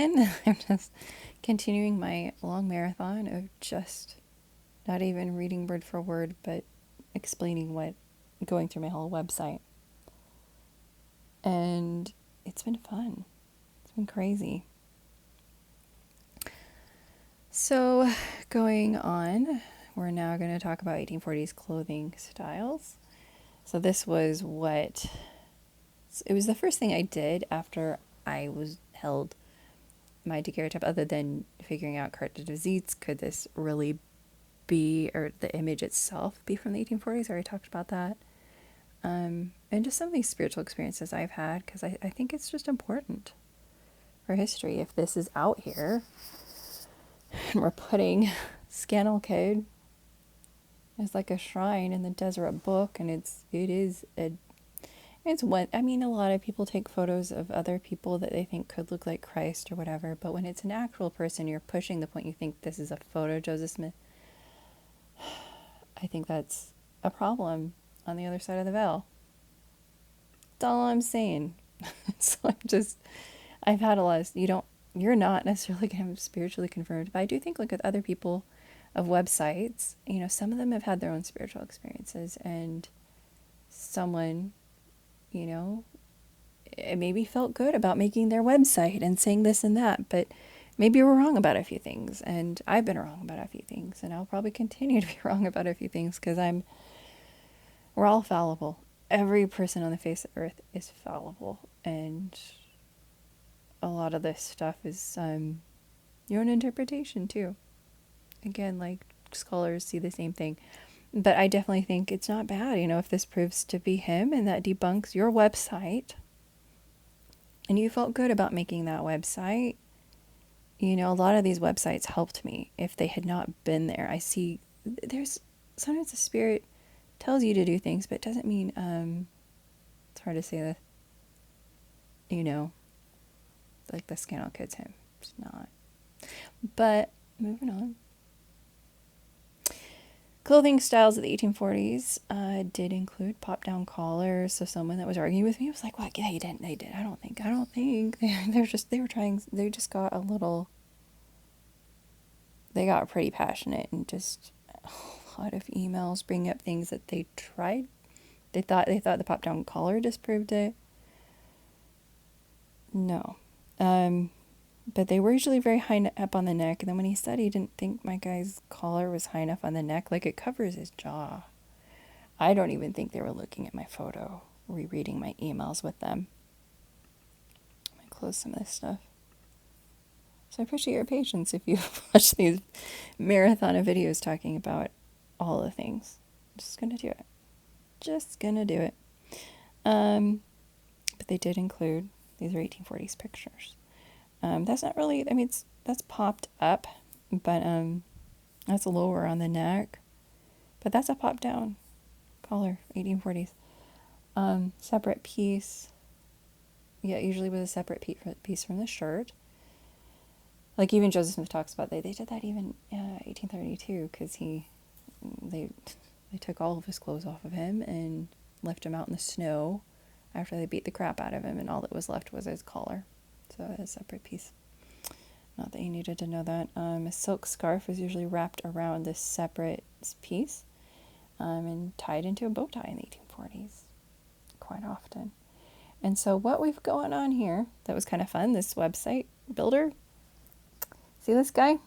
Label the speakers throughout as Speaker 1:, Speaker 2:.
Speaker 1: And I'm just continuing my long marathon of just not even reading word for word, but explaining going through my whole website. And it's been fun. It's been crazy. So, going on, we're now going to talk about 1840s clothing styles. So, it was the first thing I did after I was held my daguerreotype, other than figuring out carte de visite. Could this really be, or the image itself be from the 1840s? I already talked about that. And just some of these spiritual experiences I've had, because I think it's just important for history. If this is out here, and we're putting Scannell Code as like a shrine in the Deseret Book, and it's what, I mean, a lot of people take photos of other people that they think could look like Christ or whatever, but when it's an actual person, you're pushing the point you think this is a photo of Joseph Smith. I think that's a problem on the other side of the veil. That's all I'm saying. So I've had a lot of, you're not necessarily going to spiritually confirmed, but I do think, look at other people of websites, some of them have had their own spiritual experiences, and someone, it maybe felt good about making their website and saying this and that, but maybe we're wrong about a few things, and I've been wrong about a few things, and I'll probably continue to be wrong about a few things, because we're all fallible. Every person on the face of earth is fallible, and a lot of this stuff is your own interpretation too. Again, like, scholars see the same thing. But I definitely think it's not bad, if this proves to be him and that debunks your website, and you felt good about making that website. A lot of these websites helped me if they had not been there. I see there's sometimes the spirit tells you to do things, but it doesn't mean, it's hard to say that, like the Scannell Code's him. It's not. But moving on. Clothing styles of the 1840s did include pop-down collars. So someone that was arguing with me was like, "What? Yeah, you didn't. They did. I don't think. They were trying. They just got a little. They got pretty passionate, and just a lot of emails bringing up things that they tried. They thought the pop-down collar disproved it. No, but they were usually very high up on the neck. And then when he said he didn't think my guy's collar was high enough on the neck, like it covers his jaw. I don't even think they were looking at my photo, rereading my emails with them. I'm going to close some of this stuff. So I appreciate your patience if you've watched these marathon of videos talking about all the things. I'm just going to do it. But they did include, these are 1840s pictures. That's not really, that's popped up, but that's lower on the neck. But that's a pop down collar, 1840s. Separate piece. Yeah, usually with a separate piece from the shirt. Like even Joseph Smith talks about, they did that even 1832, because they took all of his clothes off of him and left him out in the snow after they beat the crap out of him, and all that was left was his collar. So a separate piece. Not that you needed to know that. A silk scarf is usually wrapped around this separate piece and tied into a bow tie in the 1840s quite often. And so what we've going on here, that was kind of fun, this website builder. See this guy? You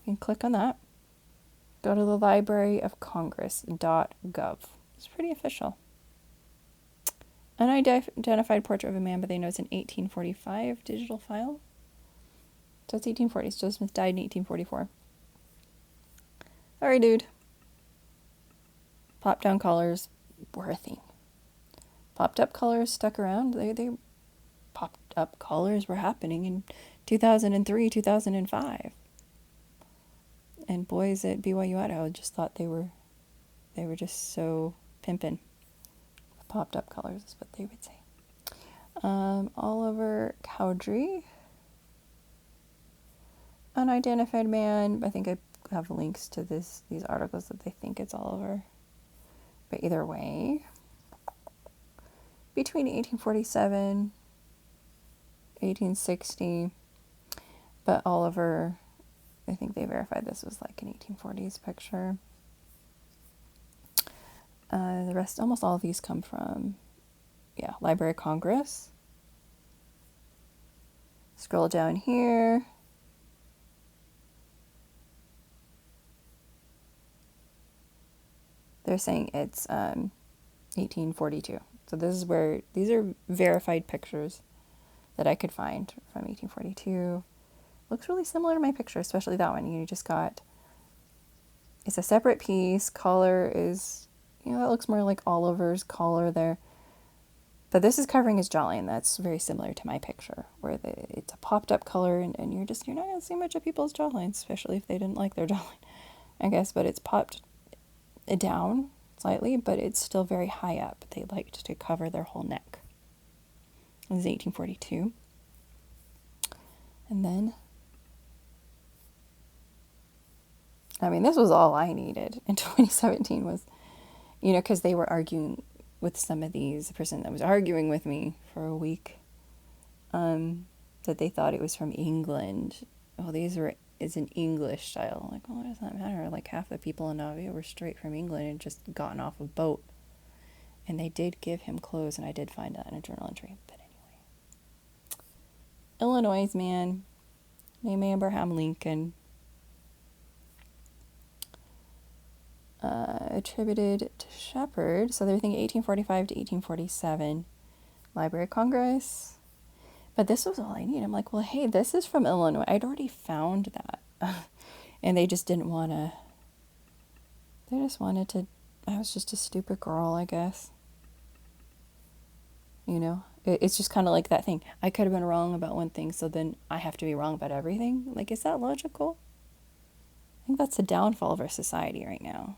Speaker 1: can click on that. Go to the Library of Congress.gov. It's pretty official. Unidentified portrait of a man, but they know it's an 1845 digital file. So it's 1840s. Joseph Smith died in 1844. Sorry, dude. Pop-down collars were a thing. Popped-up collars stuck around. They popped-up collars were happening in 2003, 2005. And boys at BYU Idaho just thought they were just so pimpin'. Popped-up collars is what they would say. Oliver Cowdery. Unidentified man. I think I have links to these articles that they think it's Oliver. But either way, between 1847, 1860, But Oliver, I think they verified this was like an 1840s picture. The rest, almost all of these come from, Library of Congress. Scroll down here. They're saying it's 1842. So this is where, these are verified pictures that I could find from 1842. Looks really similar to my picture, especially that one. You just got, it's a separate piece. Collar is, that looks more like Oliver's collar there. But this is covering his jawline. That's very similar to my picture, where it's a popped up color, and you're not going to see much of people's jawlines, especially if they didn't like their jawline, I guess. But it's popped down slightly, but it's still very high up. They liked to cover their whole neck. This is 1842. And then, this was all I needed in 2017 was, because they were arguing with some of these, the person that was arguing with me for a week, that they thought it was from England. Oh, it's an English style. Like, well, what does that matter? Like, half the people in Navia were straight from England and just gotten off a boat. And they did give him clothes, and I did find that in a journal entry. But anyway. Illinois man named Abraham Lincoln. Attributed to Shepherd. So they're thinking 1845 to 1847. Library of Congress. But this was all I need. I'm like, well, hey, this is from Illinois. I'd already found that. And they just didn't want to. They just wanted to. I was just a stupid girl, I guess. It's just kind of like that thing. I could have been wrong about one thing, so then I have to be wrong about everything. Like, is that logical? I think that's the downfall of our society right now.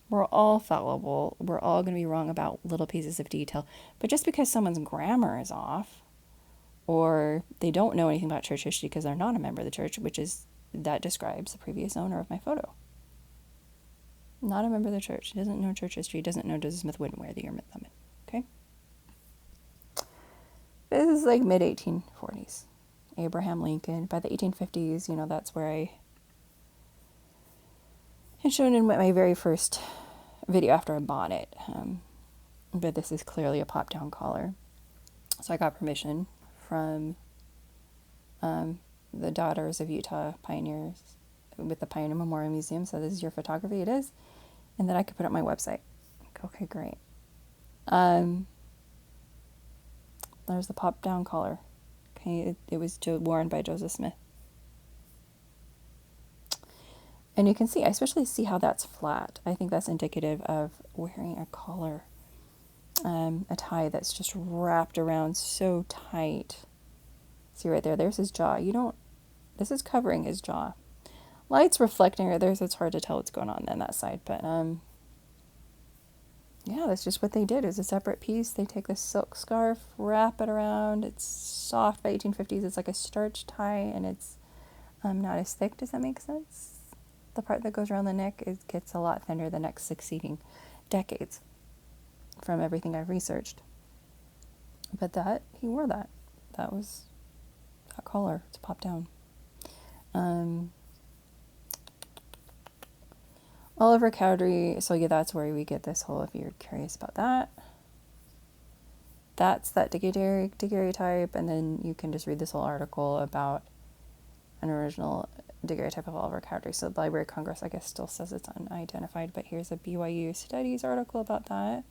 Speaker 1: We're all fallible. We're all going to be wrong about little pieces of detail. But just because someone's grammar is off, or they don't know anything about church history because they're not a member of the church, that describes the previous owner of my photo. Not a member of the church. Doesn't know church history. Doesn't know Joseph Smith wouldn't wear the ear lemon. Okay? This is like mid-1840s. Abraham Lincoln. By the 1850s, that's where I had shown in my very first video after I bought it. But this is clearly a pop-down collar. So I got permission from the Daughters of Utah Pioneers with the Pioneer Memorial Museum. So this is your photography. It is. And then I could put it on my website. Okay, great. There's the pop-down collar. Okay, it was worn by Joseph Smith. And you can see, I especially see how that's flat. I think that's indicative of wearing a collar, a tie that's just wrapped around so tight. See right there, there's his jaw. This is covering his jaw. Light's reflecting right there, so it's hard to tell what's going on that side. But, that's just what they did. It was a separate piece. They take this silk scarf, wrap it around. It's soft by 1850s. It's like a starch tie, and it's not as thick. Does that make sense? The part that goes around the neck, it gets a lot thinner the next succeeding decades from everything I've researched. But he wore that. That was that collar. It's popped down. Oliver Cowdery. So that's where we get this whole, if you're curious about that. That's that daguerreotype, and then you can just read this whole article about an original daguerreotype of Oliver Cowdery. So the Library of Congress, I guess, still says it's unidentified, but here's a BYU Studies article about that.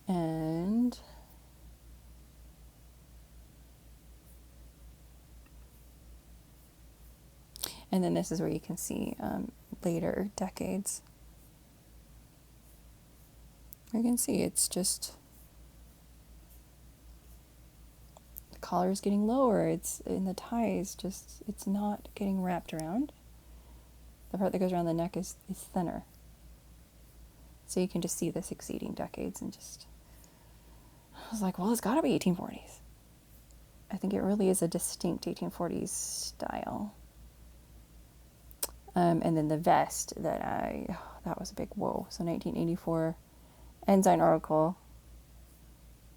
Speaker 1: And then this is where you can see later decades. You can see it's just, the collar is getting lower. It's in the ties, it's not getting wrapped around. The part that goes around the neck is thinner. So you can just see the succeeding decades, and I was like, well, it's got to be 1840s. I think it really is a distinct 1840s style. And then the vest that was a big whoa. So 1984 Ensign article.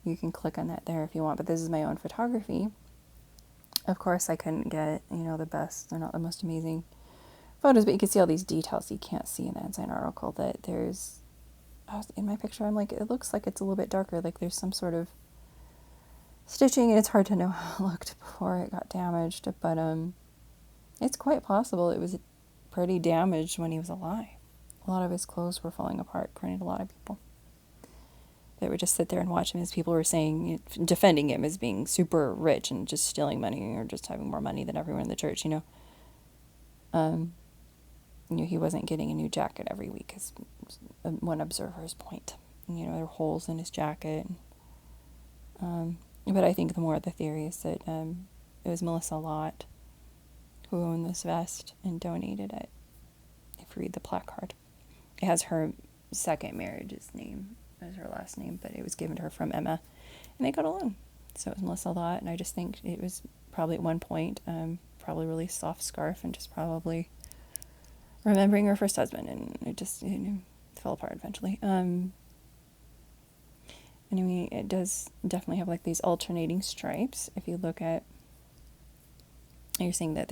Speaker 1: You can click on that there if you want, but this is my own photography. Of course, I couldn't get, the best, they're not the most amazing photos, but you can see all these details you can't see in the Ensign article. That there's, in my picture, I'm like, it looks like it's a little bit darker, like there's some sort of stitching, and it's hard to know how it looked before it got damaged, but it's quite possible it was pretty damaged when he was alive. A lot of his clothes were falling apart, according to a lot of people. They would just sit there and watch him, as people were saying, defending him as being super rich and just stealing money, or just having more money than everyone in the church, he wasn't getting a new jacket every week, is one observer's point. There were holes in his jacket. But I think the more the theory is that it was Melissa Lott who owned this vest and donated it. If you read the placard, it has her second marriage's name as her last name, but it was given to her from Emma, and they got along. So it was Melissa Lott, and I just think it was probably at one point, probably really soft scarf, and just probably remembering her first husband, and it just fell apart eventually. Anyway, it does definitely have like these alternating stripes. If you look at, you're seeing that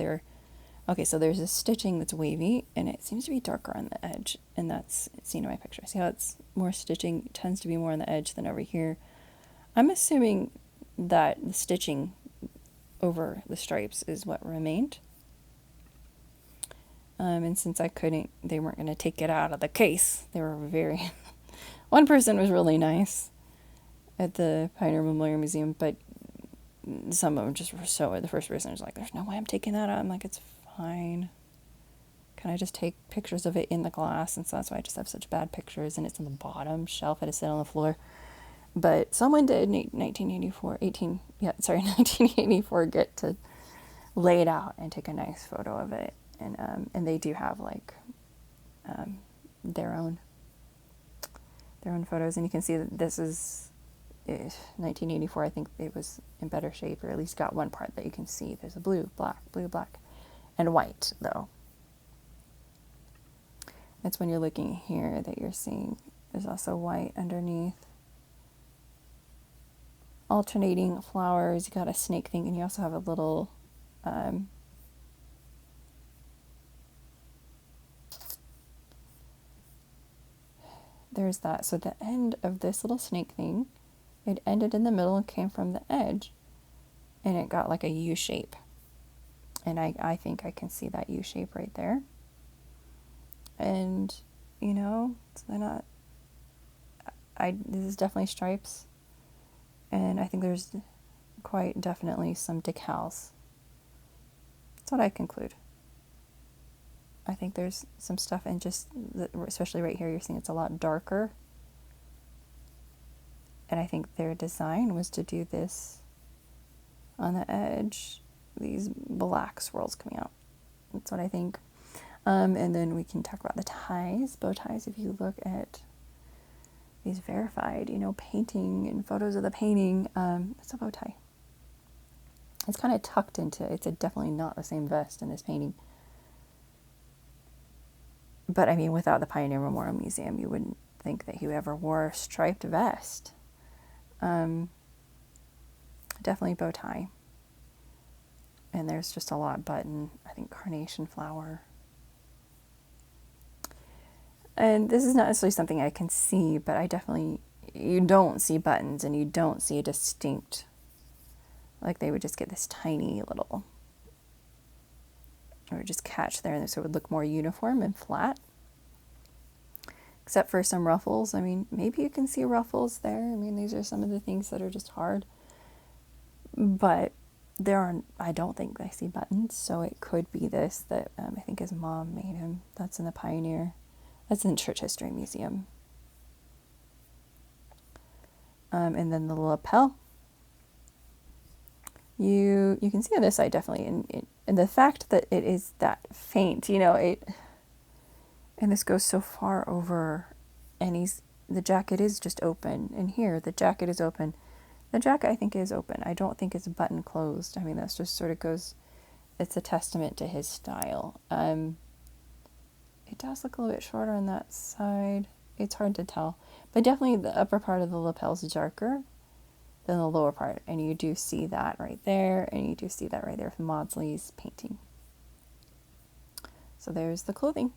Speaker 1: okay, so there's this stitching that's wavy, and it seems to be darker on the edge, and that's seen in my picture. See how it's more stitching, it tends to be more on the edge than over here. I'm assuming that the stitching over the stripes is what remained. And since they weren't going to take it out of the case, they were very, one person was really nice at the Pioneer Memorial Museum, but some of them just were so, the first person was like, there's no way I'm taking that out. I'm like, it's fine. Can I just take pictures of it in the glass? And so that's why I just have such bad pictures, and it's on the bottom shelf. I had to sit on the floor. But someone did 1984 get to lay it out and take a nice photo of it. And they do have like their own photos, and you can see that this is 1984. I think it was in better shape, or at least got one part that you can see. There's a blue, black, and white, though. It's when you're looking here that you're seeing there's also white underneath. Alternating flowers. You got a snake thing, and you also have a little there's that. So the end of this little snake thing, it ended in the middle and came from the edge, and it got like a U shape. And I think I can see that U shape right there. And, they're not, this is definitely stripes. And I think there's quite definitely some decals. That's what I conclude. I think there's some stuff, and just, especially right here, you're seeing it's a lot darker. And I think their design was to do this on the edge, these black swirls coming out. That's what I think. And then we can talk about the ties, bow ties. If you look at these verified, painting and photos of the painting, it's a bow tie. It's kind of tucked into, it's definitely not the same vest in this painting. But I mean, without the Pioneer Memorial Museum, you wouldn't think that he ever wore a striped vest. Definitely bow tie. And there's just a lot button, I think carnation flower. And this is not necessarily something I can see, but you don't see buttons, and you don't see a distinct, like they would just get this tiny little, or just catch there, and so it would look more uniform and flat. Except for some ruffles. I mean, maybe you can see ruffles there. I mean, these are some of the things that are just hard. But I don't think I see buttons, so it could be this that I think his mom made him. That's in the Pioneer. That's in the Church History Museum. And then the lapel. You can see on this side definitely, and the fact that it is that faint, and this goes so far over, and the jacket is just open, and here the jacket is open. The jacket I think is open. I don't think it's button closed. I mean, that's just sort of goes, it's a testament to his style. It does look a little bit shorter on that side. It's hard to tell. But definitely the upper part of the lapel is darker. than the lower part. And you do see that right there, and you do see that right there from Maudsley's painting. So there's the clothing.